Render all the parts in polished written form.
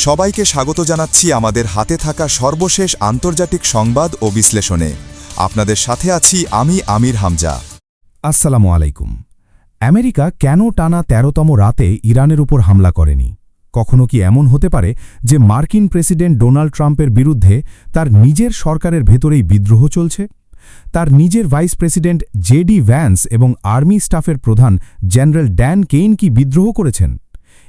সবাইকে স্বাগত জানাচ্ছি আমাদের হাতে থাকা সর্বশেষ আন্তর্জাতিক সংবাদ ও বিশ্লেষণে। আপনাদের সাথে আছি আমি আমির হামজা। আসসালামু আলাইকুম। আমেরিকা কেন টানা ১৩তম রাতে ইরানের উপর হামলা করেনি? কখনো কি এমন হতে পারে যে মার্কিন প্রেসিডেন্ট ডোনাল্ড ট্রাম্পের বিরুদ্ধে তার নিজের সরকারের ভেতরেই বিদ্রোহ চলছে? তার নিজের ভাইস প্রেসিডেন্ট জেডি ভ্যান্স এবং আর্মি স্টাফের প্রধান জেনারেল ড্যান কেইন কি বিদ্রোহ করেছেন?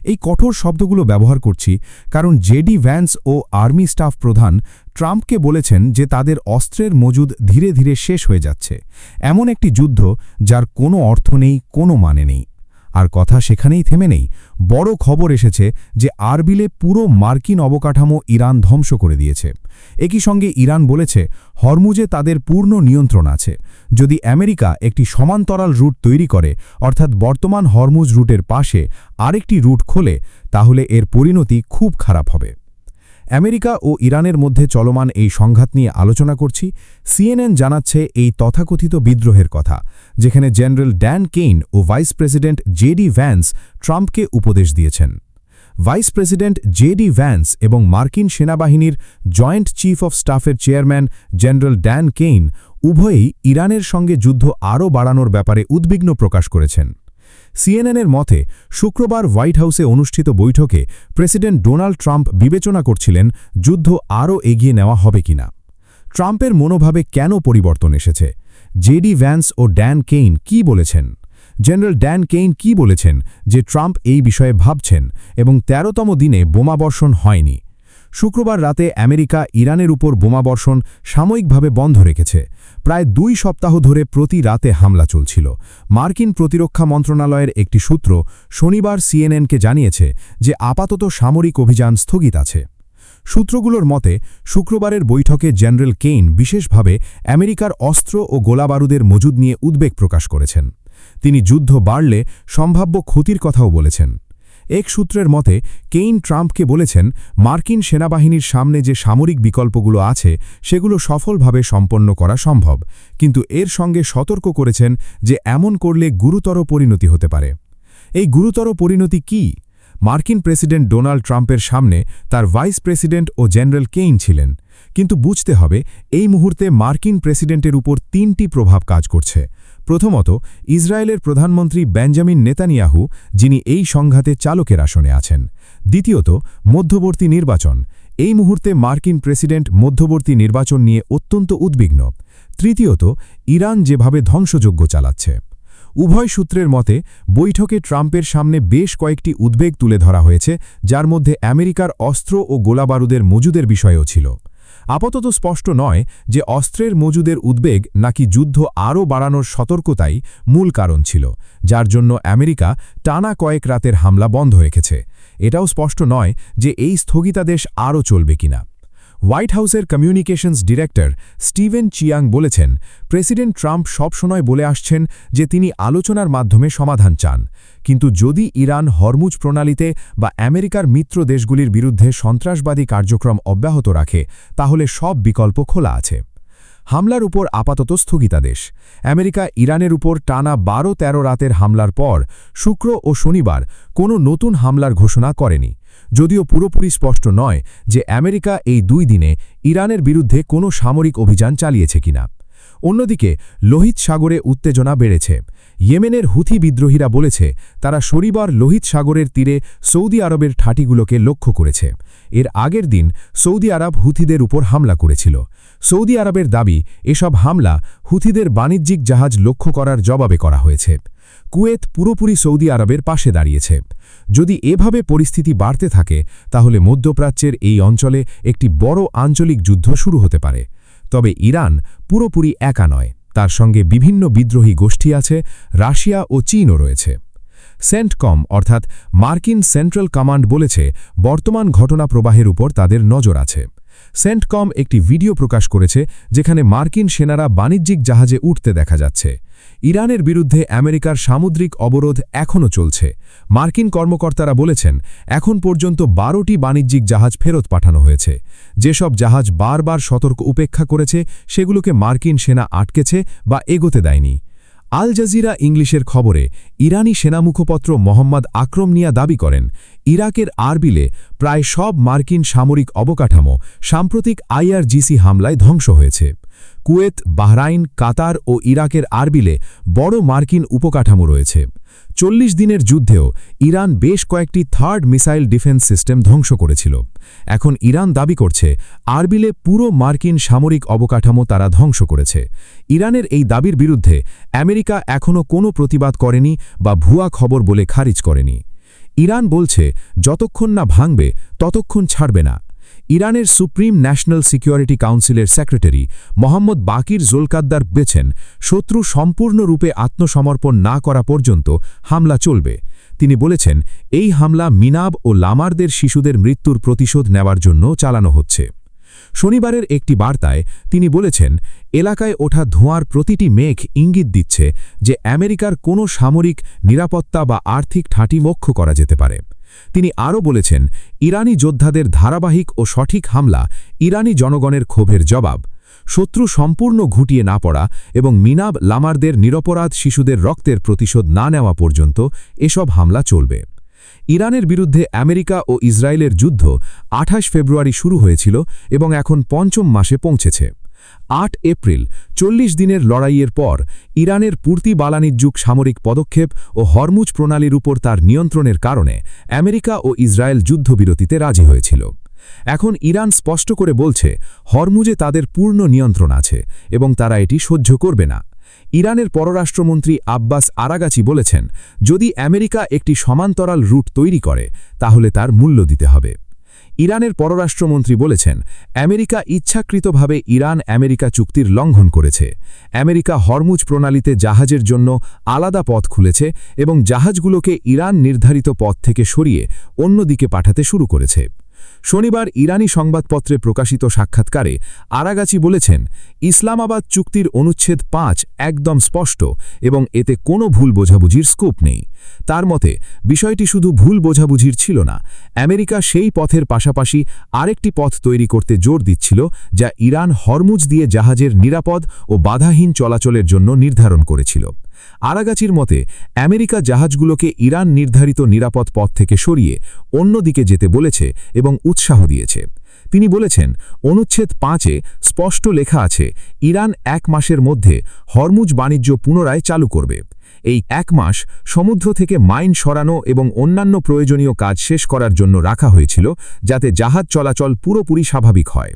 এই কঠোর শব্দগুলো ব্যবহার করছি কারণ জেডি ভ্যান্স ও আর্মি স্টাফ প্রধান ট্রাম্পকে বলেছেন যে তাদের অস্ত্রের মজুদ ধীরে ধীরে শেষ হয়ে যাচ্ছে, এমন একটি যুদ্ধ যার কোনো অর্থ নেই, কোনো মানে নেই। আর কথা সেখানেই থেমে নেই। বড় খবর এসেছে যে আরবিলে পুরো মার্কিন অবকাঠামো ইরান ধ্বংস করে দিয়েছে। একই সঙ্গে ইরান বলেছে হরমুজে তাদের পূর্ণ নিয়ন্ত্রণ আছে। যদি আমেরিকা একটি সমান্তরাল রুট তৈরি করে, অর্থাৎ বর্তমান হরমুজ রুটের পাশে আরেকটি রুট খোলে, তাহলে এর পরিণতি খুব খারাপ হবে। আমেরিকা ও ইরানের মধ্যে চলমান এই সংঘাত নিয়ে আলোচনা করছি। সিএনএন জানাচ্ছে এই তথাকথিত বিদ্রোহের কথা, যেখানে জেনারেল ড্যান কেইন ও ভাইস প্রেসিডেন্ট জেডি ভ্যান্স ট্রাম্পকে উপদেশ দিয়েছেন। ভাইস প্রেসিডেন্ট জেডি ভ্যান্স এবং মার্কিন সেনাবাহিনীর জয়েন্ট চিফ অফ স্টাফের চেয়ারম্যান জেনারেল ড্যান কেইন উভয়েই ইরানের সঙ্গে যুদ্ধ আরও বাড়ানোর ব্যাপারে উদ্বিগ্ন প্রকাশ করেছেন। সিএনএনের মতে শুক্রবার হোয়াইট হাউসে অনুষ্ঠিত বৈঠকে প্রেসিডেন্ট ডোনাল্ড ট্রাম্প বিবেচনা করছিলেন যুদ্ধ আরও এগিয়ে নেওয়া হবে কিনা। ট্রাম্পের মনোভাবে কেন পরিবর্তন এসেছে? জেডি ভ্যান্স ও ড্যান কেইন কি বলেছেন? জেনারেল ড্যান কেইন কি বলেছেন যে ট্রাম্প এই বিষয়ে ভাবছেন এবং ১৩তম দিনে বোমাবর্ষণ হয়নি? শুক্রবার রাতে আমেরিকা ইরানের উপর বোমাবর্ষণ সাময়িকভাবে বন্ধ রেখেছে। প্রায় ২ সপ্তাহ ধরে প্রতি রাতে হামলা চলছিল। মার্কিন প্রতিরক্ষা মন্ত্রণালয়ের একটি সূত্র শনিবার সিএনএনকে জানিয়েছে যে আপাতত সামরিক অভিযান স্থগিত আছে। সূত্রগুলোর মতে শুক্রবারের বৈঠকে জেনারেল কেইন বিশেষভাবে আমেরিকার অস্ত্র ও গোলাবারুদের মজুদ নিয়ে উদ্বেগ প্রকাশ করেছেন। তিনি যুদ্ধ বাড়লে সম্ভাব্য ক্ষতির কথাও বলেছেন। এক সূত্রের মতে কেইন ট্রাম্পকে বলেছেন মার্কিন সেনাবাহিনীর সামনে যে সামরিক বিকল্পগুলো আছে সেগুলো সফলভাবে সম্পন্ন করা সম্ভব, কিন্তু এর সঙ্গে সতর্ক করেছেন যে এমন করলে গুরুতর পরিণতি হতে পারে। এই গুরুতর পরিণতি কি? মার্কিন প্রেসিডেন্ট ডোনাল্ড ট্রাম্পের সামনে তার ভাইস প্রেসিডেন্ট ও জেনারেল কেইন ছিলেন, কিন্তু বুঝতে হবে এই মুহূর্তে মার্কিন প্রেসিডেন্টের উপর ৩টি প্রভাব কাজ করছে। প্রথমত, ইসরায়েলের প্রধানমন্ত্রী বেঞ্জামিন নেতানিয়াহু, যিনি এই সংঘাতে চালকের আসনে আছেন। দ্বিতীয়ত, মধ্যবর্তী নির্বাচন। এই মুহূর্তে মার্কিন প্রেসিডেন্ট মধ্যবর্তী নির্বাচন নিয়ে অত্যন্ত উদ্বিগ্ন। তৃতীয়ত, ইরান যেভাবে ধ্বংসযজ্ঞ চালাচ্ছে। উভয় সূত্রের মতে বৈঠকে ট্রাম্পের সামনে বেশ কয়েকটি উদ্বেগ তুলে ধরা হয়েছে, যার মধ্যে আমেরিকার অস্ত্র ও গোলাবারুদের মজুদের বিষয়ও ছিল। আপাতত স্পষ্ট নয় যে অস্ত্রের মজুদের উদ্বেগ নাকি যুদ্ধ আরও বাড়ানোর সতর্কতাই মূল কারণ ছিল, যার জন্য আমেরিকা টানা কয়েক রাতের হামলা বন্ধ রেখেছে। এটাও স্পষ্ট নয় যে এই স্থগিতাদেশ আরও চলবে কিনা। হোয়াইট হাউসের কমিউনিকেশনস ডিরেক্টর স্টিভেন চিয়াং বলেছেন, প্রেসিডেন্ট ট্রাম্প সবসময় বলে আসছেন যে তিনি আলোচনার মাধ্যমে সমাধান চান, কিন্তু যদি ইরান হরমুজ প্রণালীতে বা আমেরিকার মিত্র দেশগুলির বিরুদ্ধে সন্ত্রাসবাদী কার্যক্রম অব্যাহত রাখে, তাহলে সব বিকল্প খোলা আছে। হামলার উপর আপাতত স্থগিতাদেশ। আমেরিকা ইরানের উপর টানা ১২-১৩ রাতের হামলার পর শুক্র ও শনিবার কোনো নতুন হামলার ঘোষণা করেনি, যদিও পুরোপুরি স্পষ্ট নয় যে আমেরিকা এই ২ দিনে ইরানের বিরুদ্ধে কোনো সামরিক অভিযান চালিয়েছে কিনা। অন্যদিকে লোহিত সাগরে উত্তেজনা বেড়েছে। ইয়েমেনের হুথি বিদ্রোহীরা বলেছে তারা শনিবার লোহিত সাগরের তীরে সৌদি আরবের ঘাঁটিগুলোকে লক্ষ্য করেছে। এর আগের দিন সৌদি আরব হুথিদের উপর হামলা করেছিল। সৌদি আরবের দাবি এসব হামলা হুথিদের বাণিজ্যিক জাহাজ লক্ষ্য করার জবাবে করা হয়েছে। কুয়েত পুরোপুরি সৌদি আরবের পাশে দাঁড়িয়েছে। যদি এভাবে পরিস্থিতি বাড়তে থাকে, তাহলে মধ্যপ্রাচ্যের এই অঞ্চলে একটি বড় আঞ্চলিক যুদ্ধ শুরু হতে পারে। তবে ইরান পুরোপুরি একা নয়, তার সঙ্গে বিভিন্ন বিদ্রোহী গোষ্ঠী আছে, রাশিয়া ও চীনও রয়েছে। সেন্টকম অর্থাৎ মার্কিন সেন্ট্রাল কমান্ড বলেছে বর্তমান ঘটনা প্রবাহের উপর তাদের নজর আছে। সেন্টকম একটি ভিডিও প্রকাশ করেছে যেখানে মার্কিন সেনারা বাণিজ্যিক জাহাজে উঠতে দেখা যাচ্ছে। ইরানের বিরুদ্ধে আমেরিকার সামুদ্রিক অবরোধ এখনও চলছে। মার্কিন কর্মকর্তারা বলেছেন এখন পর্যন্ত ১২টি বাণিজ্যিক জাহাজ ফেরত পাঠানো হয়েছে। যেসব জাহাজ বারবার সতর্ক উপেক্ষা করেছে সেগুলোকে মার্কিন সেনা আটকেছে বা এগোতে দেয়নি। আল জাজিরা ইংলিশের খবরে ইরানি সেনামুখপাত্র মোহাম্মদ আকরম নিয়া দাবি করেন, ইরাকের আরবিলে প্রায় সব মার্কিন সামরিক অবকাঠামো সাম্প্রতিক আইআরজিসি হামলায় ধ্বংস হয়েছে। কুয়েত, বাহরাইন, কাতার ও ইরাকের আরবিলে বড় মার্কিন উপকাঠামো রয়েছে। ৪০ দিনের যুদ্ধেও ইরান বেশ কয়েকটি থার্ড মিসাইল ডিফেন্স সিস্টেম ধ্বংস করেছিল। এখন ইরান দাবি করছে আরবিলে পুরো মার্কিন সামরিক অবকাঠামো তারা ধ্বংস করেছে। ইরানের এই দাবির বিরুদ্ধে আমেরিকা এখনও কোনো প্রতিবাদ করেনি বা ভুয়া খবর বলে খারিজ করেনি। ইরান বলছে যতক্ষণ না ভাঙবে ততক্ষণ ছাড়বে না। ইরানের সুপ্রিম ন্যাশনাল সিকিউরিটি কাউন্সিলের সেক্রেটারি মোহাম্মদ বাকির জোলকাদ্দার বেছেন, শত্রু সম্পূর্ণরূপে আত্মসমর্পণ না করা পর্যন্ত হামলা চলবে। তিনি বলেছেন, এই হামলা মিনাব ও লামারদের শিশুদের মৃত্যুর প্রতিশোধ নেওয়ার জন্য চালানো হচ্ছে। শনিবারের একটি বার্তায় তিনি বলেছেন, এলাকায় ওঠা ধোঁয়ার প্রতিটি মেঘ ইঙ্গিত দিচ্ছে যে আমেরিকার কোনো সামরিক নিরাপত্তা বা আর্থিক ঠাঁটি লক্ষ্য করা যেতে পারে। তিনি আরও বলেছেন, ইরানি যোদ্ধাদের ধারাবাহিক ও সঠিক হামলা ইরানি জনগণের ক্ষোভের জবাব। শত্রু সম্পূর্ণ ঘুটিয়ে না পড়া এবং মিনাব লামারদের নিরপরাধ শিশুদের রক্তের প্রতিশোধ না নেওয়া পর্যন্ত এসব হামলা চলবে। ইরানের বিরুদ্ধে আমেরিকা ও ইসরায়েলের যুদ্ধ ২৮ ফেব্রুয়ারি শুরু হয়েছিল এবং এখন পঞ্চম মাসে পৌঁছেছে। ৮ এপ্রিল ৪০ দিনের লড়াইয়ের পর ইরানের পূর্তি বালানিজ্যুক সামরিক পদক্ষেপ ও হরমুজ প্রণালীর উপর তার নিয়ন্ত্রণের কারণে আমেরিকা ও ইসরায়েল যুদ্ধবিরতিতে রাজি হয়েছিল। এখন ইরান স্পষ্ট করে বলছে হরমুজে তাদের পূর্ণ নিয়ন্ত্রণ আছে এবং তারা এটি সহ্য করবে না। ইরানের পররাষ্ট্রমন্ত্রী আব্বাস আরাগাচি বলেছেন, যদি আমেরিকা একটি সমান্তরাল রুট তৈরি করে তাহলে তার মূল্য দিতে হবে। ইরানের পররাষ্ট্রমন্ত্রী বলেছেন, আমেরিকা ইচ্ছাকৃতভাবে ইরান আমেরিকা চুক্তির লঙ্ঘন করেছে। আমেরিকা হরমুজ প্রণালীতে জাহাজের জন্য আলাদা পথ খুলেছে এবং জাহাজগুলোকে ইরান নির্ধারিত পথ থেকে সরিয়ে অন্যদিকে পাঠাতে শুরু করেছে। শনিবার ইরানি সংবাদপত্রে প্রকাশিত সাক্ষাৎকারে আরাগাচি বলেছেন, ইসলামাবাদ চুক্তির অনুচ্ছেদ ৫ একদম স্পষ্ট এবং এতে কোনো ভুল বোঝাবুঝির স্কোপ নেই। তার মতে বিষয়টি শুধু ভুল বোঝাবুঝির ছিল না, আমেরিকা সেই পথের পাশাপাশি আরেকটি পথ তৈরি করতে জোর দিচ্ছিল যা ইরান হরমুজ দিয়ে জাহাজের নিরাপদ ও বাধাহীন চলাচলের জন্য নির্ধারণ করেছিল। আরাগাচির মতে আমেরিকা জাহাজগুলোকে ইরান নির্ধারিত নিরাপদ পথ থেকে সরিয়ে অন্যদিকে যেতে বলেছে এবং উৎসাহ দিয়েছে। তিনি বলেছেন, অনুচ্ছেদ ৫-এ স্পষ্ট লেখা আছে, ইরান ১ মাসের মধ্যে হরমুজ বাণিজ্য পুনরায় চালু করবে। এই ১ মাস সমুদ্র থেকে মাইন সরানো এবং অন্যান্য প্রয়োজনীয় কাজ শেষ করার জন্য রাখা হয়েছিল যাতে জাহাজ চলাচল পুরোপুরি স্বাভাবিক হয়।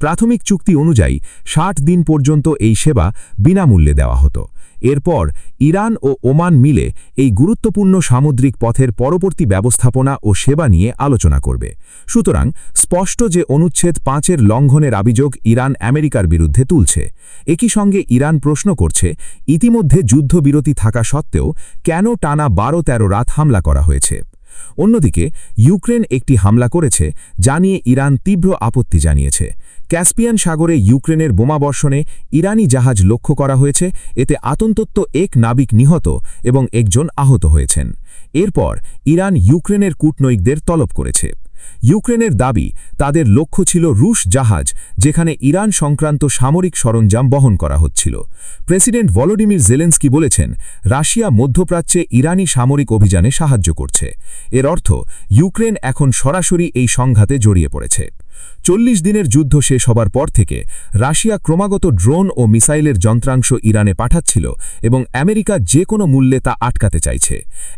প্রাথমিক চুক্তি অনুযায়ী ৬০ দিন পর্যন্ত এই সেবা বিনামূল্যে দেওয়া হতো। এরপর ইরান ও ওমান মিলে এই গুরুত্বপূর্ণ সামুদ্রিক পথের পরবর্তী ব্যবস্থাপনা ও সেবা নিয়ে আলোচনা করবে। সুতরাং স্পষ্ট যে অনুচ্ছেদ ৫-এর লঙ্ঘনের অভিযোগ ইরান আমেরিকার বিরুদ্ধে তুলছে। একই সঙ্গে ইরান প্রশ্ন করছে, ইতিমধ্যে যুদ্ধবিরতি থাকা সত্ত্বেও কেন টানা ১২-১৩ রাত হামলা করা হয়েছে। অন্যদিকে ইউক্রেন একটি হামলা করেছে, যা নিয়ে ইরান তীব্র আপত্তি জানিয়েছে। ক্যাসপিয়ান সাগরে ইউক্রেনের বোমাবর্ষণে ইরানি জাহাজ লক্ষ্য করা হয়েছে, এতে অন্তত ১ নাবিক নিহত এবং ১ জন আহত হয়েছেন। এরপর ইরান ইউক্রেনের কূটনৈতিকদের তলব করেছে। ইউক্রেনের দাবি, তাদের লক্ষ্য ছিল রুশ জাহাজ যেখানে ইরান সংক্রান্ত সামরিক সরঞ্জাম বহন করা হচ্ছিল। প্রেসিডেন্ট ভলোডিমির জেলেন্সকি বলেছেন, রাশিয়া মধ্যপ্রাচ্যে ইরানি সামরিক অভিযানে সাহায্য করছে। এর অর্থ ইউক্রেন এখন সরাসরি এই সংঘাতে জড়িয়ে পড়েছে। ৪০ দিনের যুদ্ধ শেষ হবার পর থেকে রাশিয়া ক্রমাগত ড্রোন ও মিসাইলের যন্ত্রাংশ ইরানে পাঠাচ্ছিল এবং আমেরিকা যে কোনো মূল্যে তা আটকাতে চাইছে।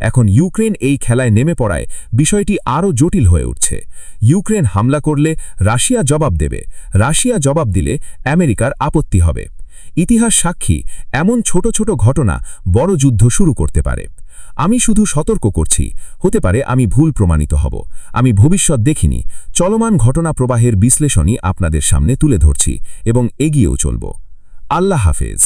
এখন ইউক্রেন এই খেলায় নেমে পড়ায় বিষয়টি আরও জটিল হয়ে উঠছে। ইউক্রেন হামলা করলে রাশিয়া জবাব দেবে, রাশিয়া জবাব দিলে আমেরিকার আপত্তি হবে। ইতিহাস সাক্ষী, এমন ছোট ছোট ঘটনা বড় যুদ্ধ শুরু করতে পারে। আমি শুধু সতর্ক করছি, হতে পারে আমি ভুল প্রমাণিত হব। আমি ভবিষ্যৎ দেখিনি। চলমান ঘটনা প্রবাহের বিশ্লেষণই আপনাদের সামনে তুলে ধরছি এবং এগিয়েও চলব। আল্লাহ হাফেজ।